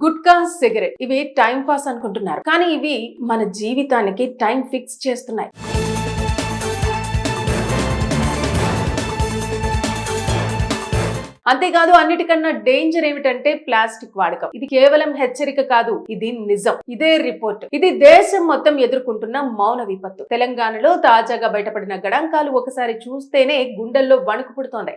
Gutka, cigarette ఇవి time pass అనుకుంటున్నారు, కానీ ఇవి మన జీవితానికి టైం ఫిక్స్ చేస్తున్నాయి. అంతేకాదు అన్నిటికన్నా డేంజర్ ఏమిటంటే ప్లాస్టిక్ వాడకం. ఇది కేవలం హెచ్చరిక కాదు, ఇది నిజం. ఇదే రిపోర్ట్. ఇది దేశం మొత్తం ఎదుర్కొంటున్న మౌన విపత్తు. తెలంగాణలో తాజాగా బయటపడిన గణాంకాలు ఒకసారి చూస్తేనే గుండెల్లో వణుకు పుడుతోంది.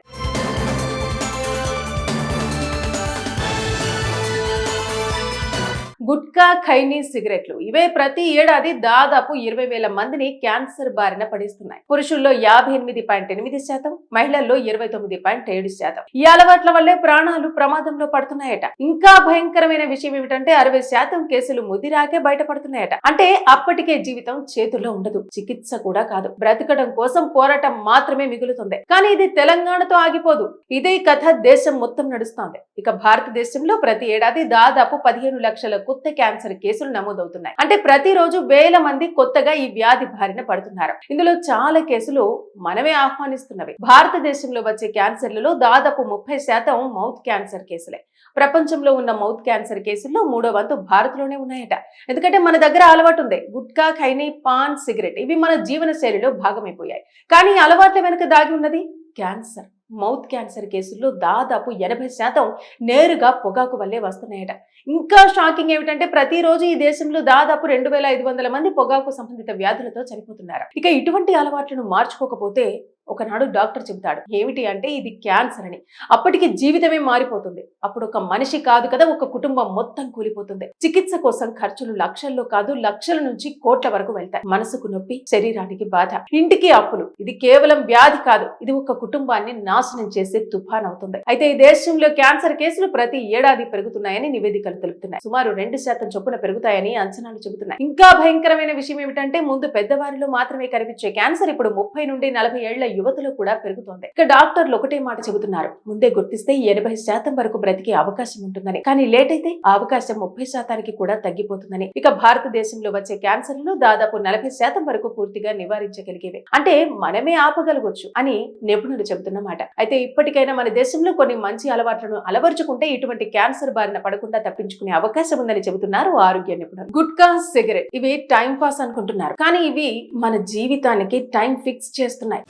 గుట్కా, ఖైనీ, సిగరెట్లు ఇవే ప్రతి ఏడాది దాదాపు 20,000 మందిని క్యాన్సర్ బారిన పడిస్తున్నాయి. పురుషుల్లో 58.8%, మహిళల్లో 29.7%. ఈ అలవాట్ల వల్లే ప్రాణాలు ప్రమాదంలో పడుతున్నాయట. ఇంకా భయంకరమైన విషయం ఏమిటంటే 60% కేసులు ముదిరాకే బయటపడుతున్నాయట. అంటే అప్పటికే జీవితం చేతుల్లో ఉండదు, చికిత్స కూడా కాదు, బ్రతకడం కోసం పోరాటం మాత్రమే మిగులుతుంది. కానీ ఇది తెలంగాణతో ఆగిపోదు. ఇదే కథ దేశం మొత్తం నడుస్తోంది. ఇక భారతదేశంలో ప్రతి ఏడాది దాదాపు 15 లక్షల కొత్త క్యాన్సర్ కేసులు నమోదవుతున్నాయి. అంటే ప్రతిరోజు వేల మంది కొత్తగా ఈ వ్యాధి బారిన పడుతున్నారు. ఇందులో చాలా కేసులు మనమే ఆహ్వానిస్తున్నవి. భారతదేశంలో వచ్చే క్యాన్సర్లలో దాదాపు 30% మౌత్ క్యాన్సర్ కేసులే. ప్రపంచంలో ఉన్న మౌత్ క్యాన్సర్ కేసుల్లో 3వ వంతు భారత్ లోనే ఉన్నాయట. ఎందుకంటే మన దగ్గర అలవాటు ఉంది. గుట్కా, ఖైనీ, పాన్, సిగరెట్ ఇవి మన జీవన శైలిలో భాగమైపోయాయి. కానీ అలవాట్ల వెనుక దాగి ఉన్నది క్యాన్సర్. మౌత్ క్యాన్సర్ కేసుల్లో దాదాపు 80% నేరుగా పొగాకు వల్లే వస్తున్నాయట. ఇంకా షాకింగ్ ఏమిటంటే ప్రతిరోజు ఈ దేశంలో దాదాపు 2,500 మంది పొగాకు సంబంధిత వ్యాధులతో చనిపోతున్నారు. ఇక ఇటువంటి అలవాట్లను మార్చుకోకపోతే ఒకనాడు డాక్టర్ చెబుతాడు, ఏమిటి అంటే ఇది క్యాన్సర్ అని. అప్పటికి జీవితమే మారిపోతుంది. అప్పుడు ఒక మనిషి కాదు కదా, ఒక కుటుంబం మొత్తం కూలిపోతుంది. చికిత్స కోసం ఖర్చులు లక్షల్లో కాదు, లక్షల నుంచి కోట్ల వరకు వెళ్తాయి. మనసుకు నొప్పి, శరీరానికి బాధ, ఇంటికి అప్పులు. ఇది కేవలం వ్యాధి కాదు, ఇది ఒక కుటుంబాన్ని నాశనం చేసే తుఫాన్ అవుతుంది. అయితే ఈ దేశంలో క్యాన్సర్ కేసులు ప్రతి ఏడాది పెరుగుతున్నాయని నివేదికలు తెలుపుతున్నాయి. సుమారు 2% చొప్పున పెరుగుతాయని అంచనాలు చెబుతున్నాయి. ఇంకా భయంకరమైన విషయం ఏమిటంటే ముందు పెద్దవారిలో మాత్రమే కనిపించే క్యాన్సర్ ఇప్పుడు 30 నుండి 40 ఏళ్ల యువతలో కూడా పెరుగుతోంది. ఇక డాక్టర్లు ఒకటే మాట చెబుతున్నారు, ముందే గుర్తిస్తే 80% వరకు బ్రతికే అవకాశం ఉంటుందని. కానీ లేట్ అయితే ఆ అవకాశం 30% కూడా తగ్గిపోతుందని. ఇక భారతదేశంలో వచ్చే క్యాన్సర్లు దాదాపు 40% వరకు పూర్తిగా నివారించగలిగేవి. అంటే మనమే ఆపగలగొచ్చు అని నిపుణులు చెబుతున్నమాట. అయితే ఇప్పటికైనా మన దేశంలో కొన్ని మంచి అలవాట్లను అలవర్చుకుంటే ఇటువంటి క్యాన్సర్ బారిన పడకుండా తప్పించుకునే అవకాశం ఉందని చెబుతున్నారు ఆరోగ్య నిపుణులు. గుట్కా, సిగరెట్ ఇవి టైం పాస్ అనుకుంటున్నారు, కానీ ఇవి మన జీవితానికి టైం ఫిక్స్ చేస్తున్నాయి.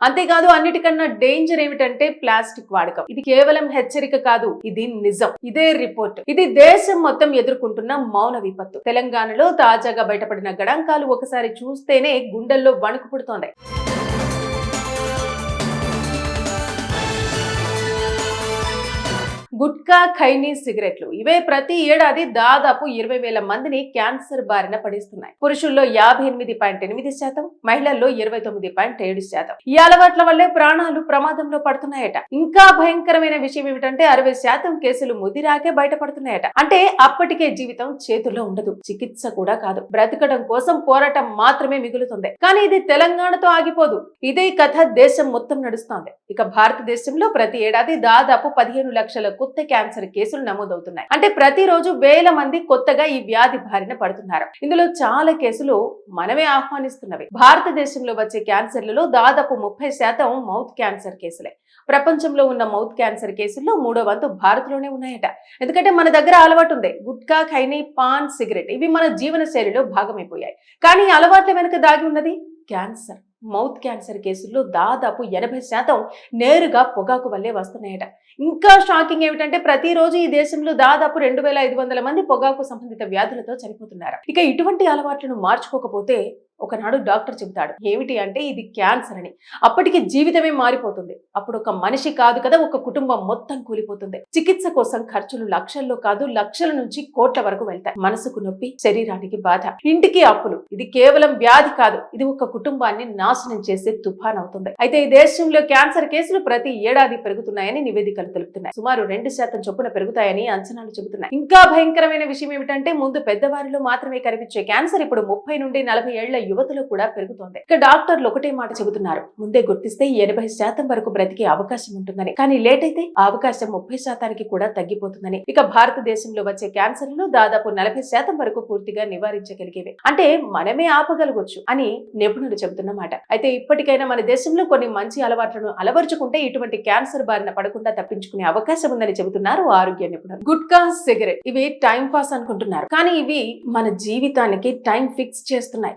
అంతేకాదు అన్నిటికన్నా డేంజర్ ఏమిటంటే ప్లాస్టిక్ వాడకం. ఇది కేవలం హెచ్చరిక కాదు, ఇది నిజం. ఇదే రిపోర్ట్. ఇది దేశం మొత్తం ఎదుర్కొంటున్న మౌన విపత్తు. తెలంగాణలో తాజాగా బయటపడిన గణాంకాలు ఒకసారి చూస్తేనే గుండెల్లో వణుకు పుడుతోంది. గుట్కా, ఖైనీ, సిగరెట్లు ఇవే ప్రతి ఏడాది దాదాపు 20,000 మందిని క్యాన్సర్ బారిన పడిస్తున్నాయి. పురుషుల్లో 58.8%, మహిళల్లో 29.7%. ఈ అలవాట్ల వల్లే ప్రాణాలు ప్రమాదంలో పడుతున్నాయట. ఇంకా భయంకరమైన విషయం ఏమిటంటే 60% కేసులు ముదిరాకే బయటపడుతున్నాయట. అంటే అప్పటికే జీవితం చేతుల్లో ఉండదు, చికిత్స కూడా కాదు, బ్రతకడం కోసం పోరాటం మాత్రమే మిగులుతుంది. కానీ ఇది తెలంగాణతో ఆగిపోదు. ఇదే కథ దేశం మొత్తం నడుస్తోంది. ఇక భారతదేశంలో ప్రతి ఏడాది దాదాపు 15 లక్షల కొత్త క్యాన్సర్ కేసులు నమోదవుతున్నాయి. అంటే ప్రతిరోజు వేల మంది కొత్తగా ఈ వ్యాధి బారిన పడుతున్నారు. ఇందులో చాలా కేసులు మనమే ఆహ్వానిస్తున్నవి. భారతదేశంలో వచ్చే క్యాన్సర్లలో దాదాపు 30% మౌత్ క్యాన్సర్ కేసులే. ప్రపంచంలో ఉన్న మౌత్ క్యాన్సర్ కేసుల్లో 3వ వంతు భారత్ లోనే ఉన్నాయట. ఎందుకంటే మన దగ్గర అలవాటు ఉంది. గుట్కా, ఖైనీ, పాన్, సిగరెట్ ఇవి మన జీవన శైలిలో భాగమైపోయాయి. కానీ అలవాట్ల వెనుక దాగి ఉన్నది క్యాన్సర్. మౌత్ క్యాన్సర్ కేసుల్లో దాదాపు 80% నేరుగా పొగాకు వల్లే వస్తున్నాయట. ఇంకా షాకింగ్ ఏమిటంటే ప్రతిరోజు ఈ దేశంలో దాదాపు 2,500 మంది పొగాకు సంబంధిత వ్యాధులతో చనిపోతున్నారు. ఇక ఇటువంటి అలవాట్లను మార్చుకోకపోతే ఒకనాడు డాక్టర్ చెబుతాడు, ఏమిటి అంటే ఇది క్యాన్సర్ అని. అప్పటికి జీవితమే మారిపోతుంది. అప్పుడు ఒక మనిషి కాదు కదా, ఒక కుటుంబం మొత్తం కూలిపోతుంది. చికిత్స కోసం ఖర్చులు లక్షల్లో కాదు, లక్షల నుంచి కోట్ల వరకు వెళ్తాయి. మనసుకు నొప్పి, శరీరానికి బాధ, ఇంటికి అప్పులు. ఇది కేవలం వ్యాధి కాదు, ఇది ఒక కుటుంబాన్ని నాశనం చేసే తుఫాన్ అవుతుంది. అయితే ఈ దేశంలో క్యాన్సర్ కేసులు ప్రతి ఏడాది పెరుగుతున్నాయని నివేదికలు తెలుపుతున్నాయి. సుమారు 2% చొప్పున పెరుగుతాయని అంచనాలు చెబుతున్నాయి. ఇంకా భయంకరమైన విషయం ఏమిటంటే ముందు పెద్దవారిలో మాత్రమే కనిపించే క్యాన్సర్ ఇప్పుడు 30 నుండి 40 ఏళ్ల యువతలో కూడా పెరుగుతోంది. ఇక డాక్టర్లు ఒకటే మాట చెబుతున్నారు, ముందే గుర్తిస్తే 80% వరకు బ్రతికే అవకాశం ఉంటుందని. కానీ లేట్ అయితే ఆ అవకాశం 30% కూడా తగ్గిపోతుందని. ఇక భారతదేశంలో వచ్చే క్యాన్సర్లు దాదాపు 40% వరకు పూర్తిగా నివారించగలిగేవి. అంటే మనమే ఆపగలగొచ్చు అని నిపుణులు చెబుతున్నమాట. అయితే ఇప్పటికైనా మన దేశంలో కొన్ని మంచి అలవాట్లను అలవర్చుకుంటే ఇటువంటి క్యాన్సర్ బారిన పడకుండా తప్పించుకునే అవకాశం ఉందని చెబుతున్నారు ఆరోగ్య నిపుణులు. గుట్కా, సిగరెట్ ఇవి టైం పాస్ అనుకుంటున్నారు, కానీ ఇవి మన జీవితానికి టైం ఫిక్స్ చేస్తున్నాయి.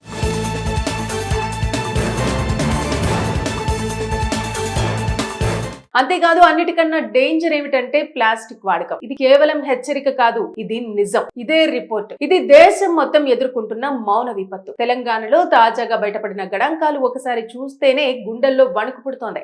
అంతేకాదు అన్నిటికన్నా డేంజర్ ఏమిటంటే ప్లాస్టిక్ వాడకం. ఇది కేవలం హెచ్చరిక కాదు, ఇది నిజం. ఇదే రిపోర్ట్. ఇది దేశం మొత్తం ఎదుర్కొంటున్న మౌన విపత్తు. తెలంగాణలో తాజాగా బయటపడిన గణాంకాలు ఒకసారి చూస్తేనే గుండెల్లో వణుకు పుడుతోంది.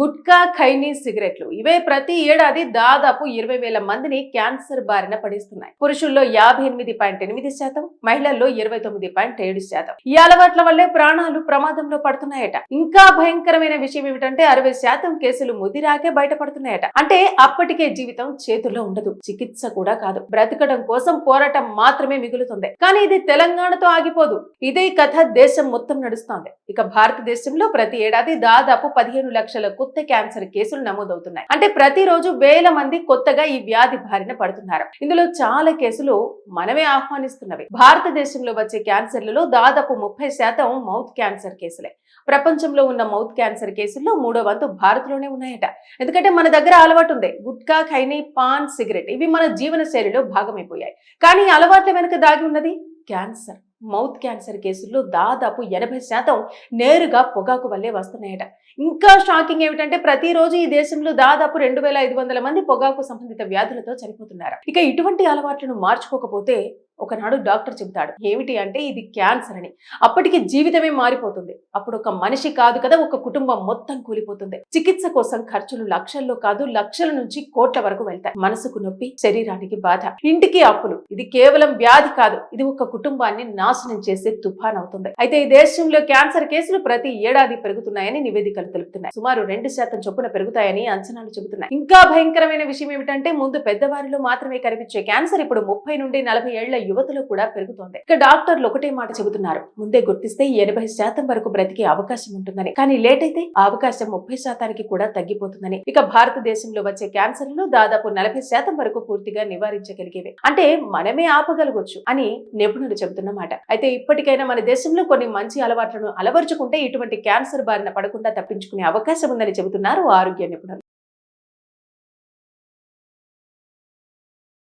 గుట్కా, ఖైనీ, సిగరెట్లు ఇవే ప్రతి ఏడాది దాదాపు 20,000 మందిని క్యాన్సర్ బారిన పడిస్తున్నాయి. పురుషుల్లో 58.8%, మహిళల్లో 29.7%. ఈ అలవాట్ల వల్లే ప్రాణాలు ప్రమాదంలో పడుతున్నాయట. ఇంకా భయంకరమైన విషయం ఏమిటంటే 60% కేసులు ముదిరాకే బయటపడుతున్నాయట. అంటే అప్పటికే జీవితం చేతుల్లో ఉండదు, చికిత్స కూడా కాదు, బ్రతకడం కోసం పోరాటం మాత్రమే మిగులుతుంది. కానీ ఇది తెలంగాణతో ఆగిపోదు. ఇదే కథ దేశం మొత్తం నడుస్తోంది. ఇక భారతదేశంలో ప్రతి ఏడాది దాదాపు 15 లక్షల కొత్త క్యాన్సర్ కేసులు నమోదవుతున్నాయి. అంటే ప్రతిరోజు వేల మంది కొత్తగా ఈ వ్యాధి బారిన పడుతున్నారు. ఇందులో చాలా కేసులు మనమే ఆహ్వానిస్తున్నవి. భారతదేశంలో వచ్చే క్యాన్సర్లలో దాదాపు 30% మౌత్ క్యాన్సర్ కేసులే. ప్రపంచంలో ఉన్న మౌత్ క్యాన్సర్ కేసుల్లో 3వ వంతు భారత్ లోనే ఉన్నాయట. ఎందుకంటే మన దగ్గర అలవాటు ఉంది. గుట్కా, ఖైనీ, పాన్, సిగరెట్ ఇవి మన జీవన శైలిలో భాగమైపోయాయి. కానీ అలవాట్ల వెనుక దాగి ఉన్నది క్యాన్సర్. మౌత్ క్యాన్సర్ కేసుల్లో దాదాపు 80% నేరుగా పొగాకు వల్లే వస్తున్నాయట. ఇంకా షాకింగ్ ఏమిటంటే ప్రతిరోజు ఈ దేశంలో దాదాపు 2,500 మంది పొగాకు సంబంధిత వ్యాధులతో చనిపోతున్నారు. ఇక ఇటువంటి అలవాట్లను మార్చుకోకపోతే ఒకనాడు డాక్టర్ చెబుతాడు, ఏమిటి అంటే ఇది క్యాన్సర్ అని. అప్పటికి జీవితమే మారిపోతుంది. అప్పుడు ఒక మనిషి కాదు కదా, ఒక కుటుంబం మొత్తం కూలిపోతుంది. చికిత్స కోసం ఖర్చులు లక్షల్లో కాదు, లక్షల నుంచి కోట్ల వరకు వెళ్తాయి. మనసుకు నొప్పి, శరీరానికి బాధ, ఇంటికి అప్పులు. ఇది కేవలం వ్యాధి కాదు, ఇది ఒక కుటుంబాన్ని నాశనం చేసే తుఫాన్ అవుతుంది. అయితే ఈ దేశంలో క్యాన్సర్ కేసులు ప్రతి ఏడాది పెరుగుతున్నాయని నివేదికలు తెలుపుతున్నాయి. సుమారు 2% చొప్పున పెరుగుతాయని అంచనాలు చెబుతున్నాయి. ఇంకా భయంకరమైన విషయం ఏమిటంటే ముందు పెద్దవారిలో మాత్రమే కనిపించే క్యాన్సర్ ఇప్పుడు 30 నుండి 40 ఏళ్ల యువతలో కూడా పెరుగుతోంది. ఇక డాక్టర్లు ఒకటే మాట చెబుతున్నారు, ముందే గుర్తిస్తే 80% వరకు బ్రతికే అవకాశం ఉంటుందని. కానీ లేట్ అయితే ఆ అవకాశం 30% కూడా తగ్గిపోతుందని. ఇక భారతదేశంలో వచ్చే క్యాన్సర్లు దాదాపు 40% వరకు పూర్తిగా నివారించగలిగేవి. అంటే మనమే ఆపగలగొచ్చు అని నిపుణులు చెబుతున్నమాట. అయితే ఇప్పటికైనా మన దేశంలో కొన్ని మంచి అలవాట్లను అలవర్చుకుంటే ఇటువంటి క్యాన్సర్ బారిన పడకుండా తప్పించుకునే అవకాశం ఉందని చెబుతున్నారు ఆరోగ్య నిపుణులు.